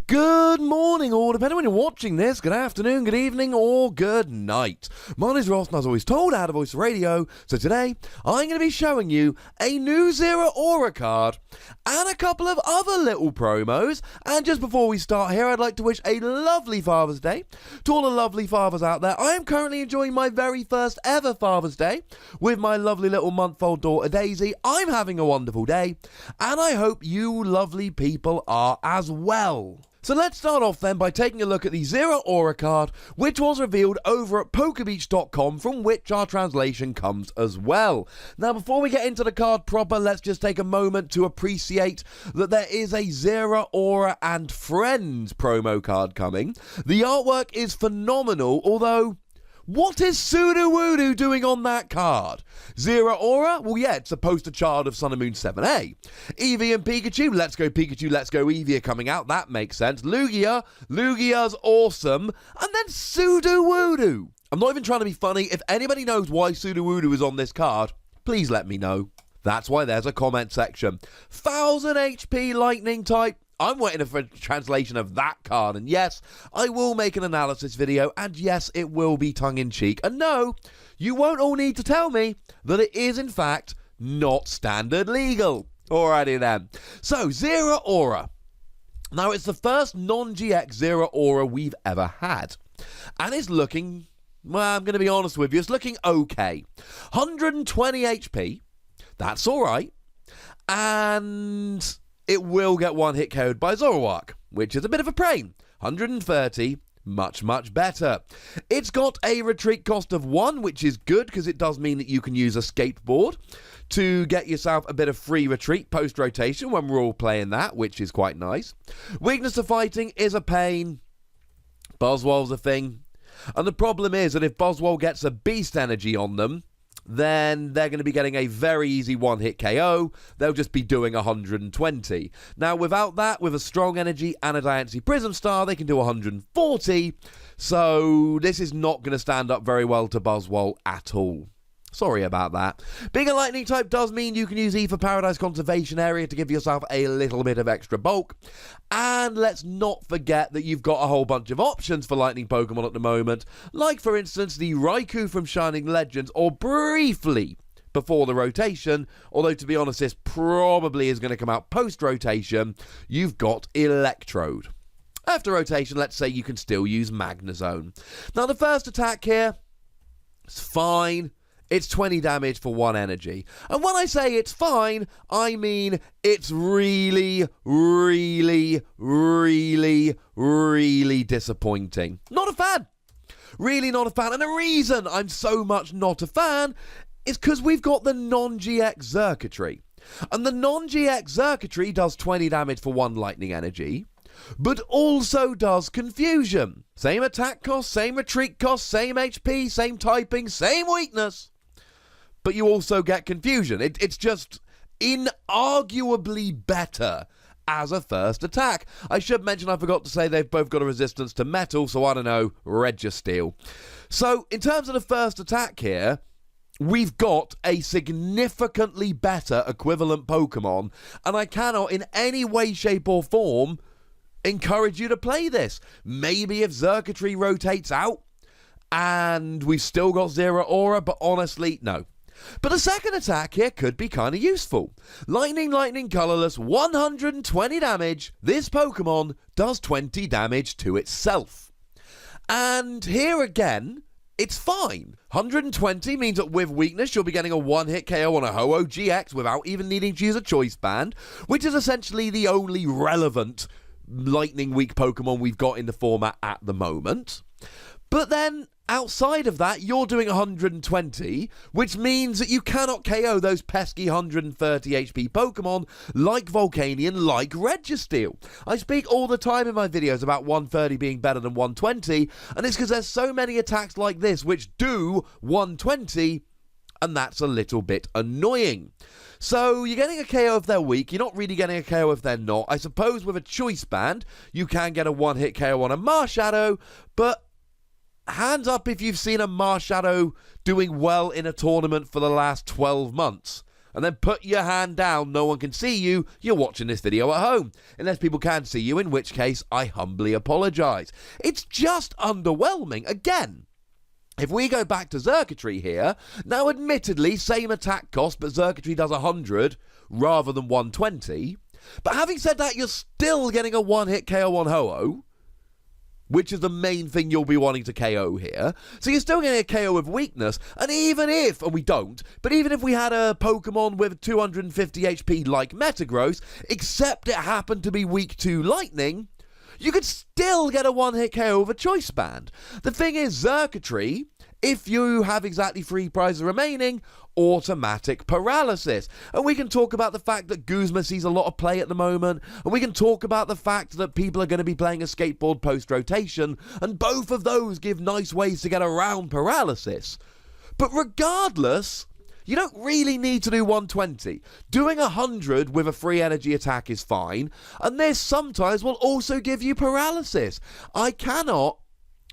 Good morning, or depending on when you're watching this, good afternoon, good evening, or good night. My name's Ross, and as always told, out of Voice Radio. So today, I'm going to be showing you a new Zeraora card and a couple of other little promos. And just before we start here, I'd like to wish a lovely Father's Day to all the lovely fathers out there. I am currently enjoying my very first ever Father's Day with my lovely little month-old daughter Daisy. I'm having a wonderful day, and I hope you lovely people are as well. So let's start off then by taking a look at the Zeraora card, which was revealed over at pokebeach.com, from which our translation comes as well. Now, before we get into the card proper, let's just take a moment to appreciate that there is a Zeraora and Friends promo card coming. The artwork is phenomenal, although what is Sudowoodo doing on that card? Zeraora? Well, yeah, it's a poster child of Sun and Moon 7A. Eevee and Pikachu? Let's go Pikachu, let's go Eevee are coming out. That makes sense. Lugia's awesome. And then Sudowoodo. I'm not even trying to be funny. If anybody knows why Sudowoodo is on this card, please let me know. That's why there's a comment section. 1000 HP lightning type. I'm waiting for a translation of that card, and yes, I will make an analysis video, and yes, it will be tongue-in-cheek, and no, you won't all need to tell me that it is, in fact, not standard legal. Alrighty then. So, Zeraora. Now, it's the first non-GX Zeraora we've ever had, and it's looking, well, I'm going to be honest with you, it's looking okay. 120 HP, that's alright, and it will get one hit KO'd by Zoroark, which is a bit of a pain. 130, much better. It's got a retreat cost of 1, which is good because it does mean that you can use a skateboard to get yourself a bit of free retreat post-rotation when we're all playing that, which is quite nice. Weakness to fighting is a pain. Buzzwole's a thing. And the problem is that if Buzzwole gets a beast energy on them, then they're going to be getting a very easy one-hit KO. They'll just be doing 120. Now, without that, with a strong energy and a Diancie Prism Star, they can do 140. So, this is not going to stand up very well to Buzzwole at all. Sorry about that. Being a lightning type does mean you can use Eevee for Paradise Conservation Area to give yourself a little bit of extra bulk. And let's not forget that you've got a whole bunch of options for lightning Pokemon at the moment. Like, for instance, the Raikou from Shining Legends, or briefly before the rotation, although to be honest, this probably is going to come out post-rotation, you've got Electrode. After rotation, let's say you can still use Magnezone. Now, the first attack here, it's fine. It's 20 damage for 1 energy. And when I say it's fine, I mean it's really disappointing. Not a fan. Really not a fan. And the reason I'm so much not a fan is because we've got the non-GX Xurkitree. And the non-GX Xurkitree does 20 damage for 1 lightning energy, but also does Confusion. Same attack cost, same retreat cost, same HP, same typing, same weakness. But you also get Confusion. It's just inarguably better as a first attack. I should mention, I forgot to say, they've both got a resistance to metal, so I don't know, Registeel. So, in terms of the first attack here, we've got a significantly better equivalent Pokemon, and I cannot in any way, shape, or form encourage you to play this. Maybe if Xurkitree rotates out, and we've still got Zeraora, but honestly, no. But the second attack here could be kind of useful. Lightning, Colorless, 120 damage. This Pokemon does 20 damage to itself. And here again, it's fine. 120 means that with weakness, you'll be getting a one-hit KO on a Ho-Oh GX without even needing to use a choice band, which is essentially the only relevant lightning weak Pokemon we've got in the format at the moment. But then, outside of that, you're doing 120, which means that you cannot KO those pesky 130 HP Pokemon like Volcanion, like Registeel. I speak all the time in my videos about 130 being better than 120, and it's because there's so many attacks like this which do 120, and that's a little bit annoying. So you're getting a KO if they're weak, you're not really getting a KO if they're not. I suppose with a choice band, you can get a one-hit KO on a Marshadow, but hands up if you've seen a Marshadow doing well in a tournament for the last 12 months. and then put your hand down. No one can see you. You're watching this video at home. Unless people can see you, in which case I humbly apologise. It's just underwhelming. Again, if we go back to Xurkitree here, now admittedly, same attack cost, but Xurkitree does 100 rather than 120. But having said that, you're still getting a one-hit KO on Ho-Oh, which is the main thing you'll be wanting to KO here. So you're still getting a KO with weakness, and even if, and we don't, but even if we had a Pokemon with 250 HP like Metagross, except it happened to be weak to Lightning, you could still get a one-hit KO with a Choice Band. The thing is, Xurkitree, if you have exactly 3 prizes remaining, automatic paralysis. And we can talk about the fact that Guzma sees a lot of play at the moment, and we can talk about the fact that people are going to be playing a skateboard post-rotation, and both of those give nice ways to get around paralysis. But regardless, you don't really need to do 120. Doing 100 with a free energy attack is fine, and this sometimes will also give you paralysis. I cannot,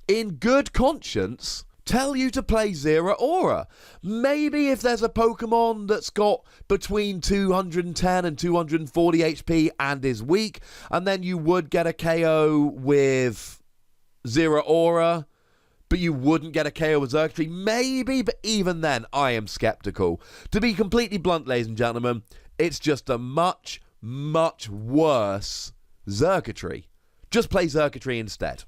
in good conscience, tell you to play Zeraora. Maybe if there's a Pokemon that's got between 210 and 240 HP and is weak, and then you would get a KO with Zeraora, but you wouldn't get a KO with Xurkitree. Maybe, but even then, I am skeptical. To be completely blunt, ladies and gentlemen, it's just a much, much worse Xurkitree. Just play Xurkitree instead.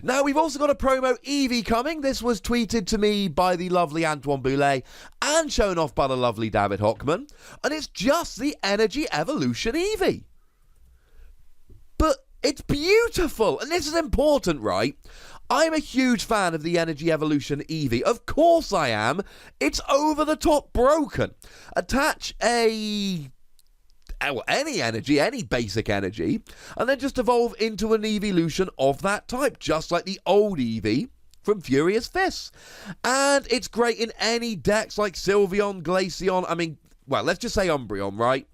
Now, we've also got a promo Eevee coming. This was tweeted to me by the lovely Antoine Boulay and shown off by the lovely David Hochamm. And it's just the Energy Evolution Eevee. But it's beautiful. And this is important, right? I'm a huge fan of the Energy Evolution Eevee. Of course I am. It's over the top broken. Attach any energy, any basic energy, and then just evolve into an evolution of that type, just like the old Eevee from Furious Fists. And it's great in any decks like Sylveon, Glaceon, I mean, well, let's just say Umbreon, right?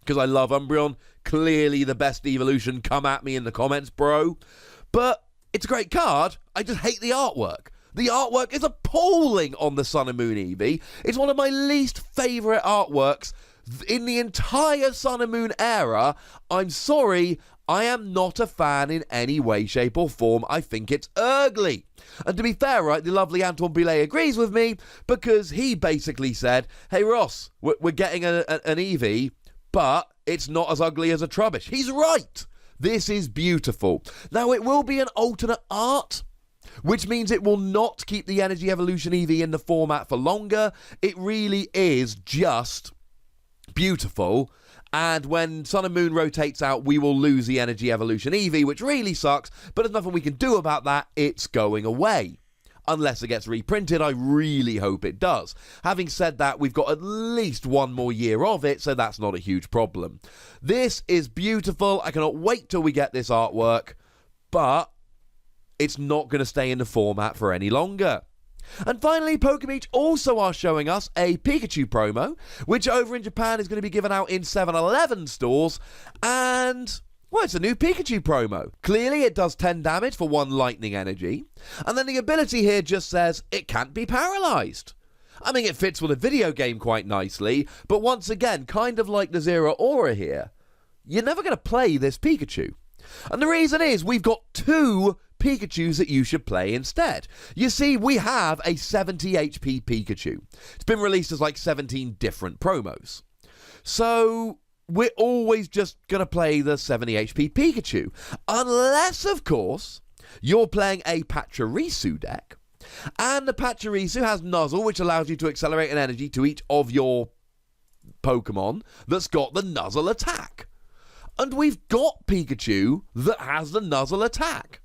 Because I love Umbreon. Clearly the best evolution. Come at me in the comments, bro. But it's a great card. I just hate the artwork. The artwork is appalling on the Sun and Moon Eevee. It's one of my least favourite artworks in the entire Sun and Moon era. I'm sorry, I am not a fan in any way, shape or form. I think it's ugly. And to be fair, right, the lovely Antoine Boulay agrees with me, because he basically said, hey Ross, we're getting an Eevee, but it's not as ugly as a Trubbish. He's right. This is beautiful. Now, it will be an alternate art, which means it will not keep the Energy Evolution Eevee in the format for longer. It really is just beautiful, and when Sun and Moon rotates out, we will lose the Energy Evolution Eevee, which really sucks, but there's nothing we can do about that. It's going away. Unless it gets reprinted, I really hope it does. Having said that, we've got at least one more year of it, so that's not a huge problem. This is beautiful. I cannot wait till we get this artwork, but it's not going to stay in the format for any longer. And finally, Pokebeach also are showing us a Pikachu promo, which over in Japan is going to be given out in 7-Eleven stores, and well, it's a new Pikachu promo. Clearly, it does 10 damage for 1 lightning energy. And then the ability here just says it can't be paralyzed. I mean, it fits with a video game quite nicely, but once again, kind of like the Zeraora here, you're never going to play this Pikachu. And the reason is we've got 2 Pikachus that you should play instead. You see, we have a 70 HP Pikachu. It's been released as like 17 different promos. So we're always just going to play the 70 HP Pikachu. Unless, of course, you're playing a Pachirisu deck. And the Pachirisu has Nuzzle, which allows you to accelerate an energy to each of your Pokemon that's got the Nuzzle attack. And we've got Pikachu that has the Nuzzle attack.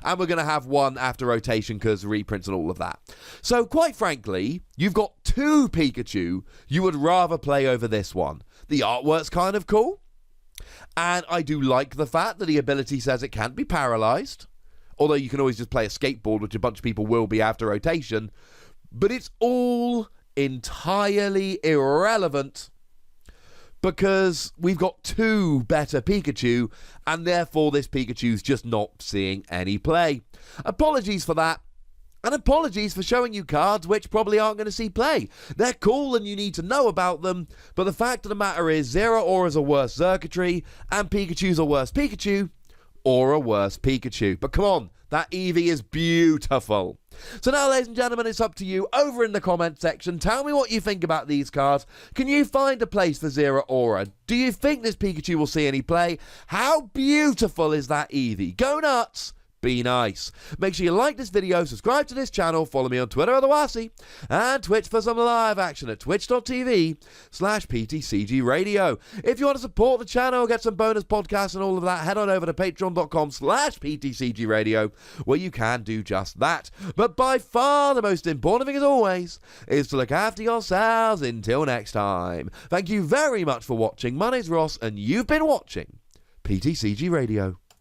And we're going to have one after rotation because reprints and all of that. So, quite frankly, you've got 2 Pikachu you would rather play over this one. The artwork's kind of cool. And I do like the fact that the ability says it can't be paralyzed. Although you can always just play a skateboard, which a bunch of people will be after rotation. But it's all entirely irrelevant, because we've got 2 better Pikachu, and therefore this Pikachu's just not seeing any play. Apologies for that. And apologies for showing you cards which probably aren't going to see play. They're cool and you need to know about them, but the fact of the matter is Zeraora's a worse circuitry, and Pikachu's a worse Pikachu, or a worse Pikachu. But come on, that Eevee is beautiful. So now, ladies and gentlemen, it's up to you over in the comment section. Tell me what you think about these cards. Can you find a place for Zeraora? Do you think this Pikachu will see any play? How beautiful is that Eevee? Go nuts! Be nice. Make sure you like this video, subscribe to this channel, follow me on Twitter at the Wasi, and Twitch for some live action at twitch.tv/PTCGRadio. If you want to support the channel, get some bonus podcasts and all of that, head on over to patreon.com/PTCGRadio, where you can do just that. But by far the most important thing, as always, is to look after yourselves until next time. Thank you very much for watching. My name's Ross, and you've been watching PTCG Radio.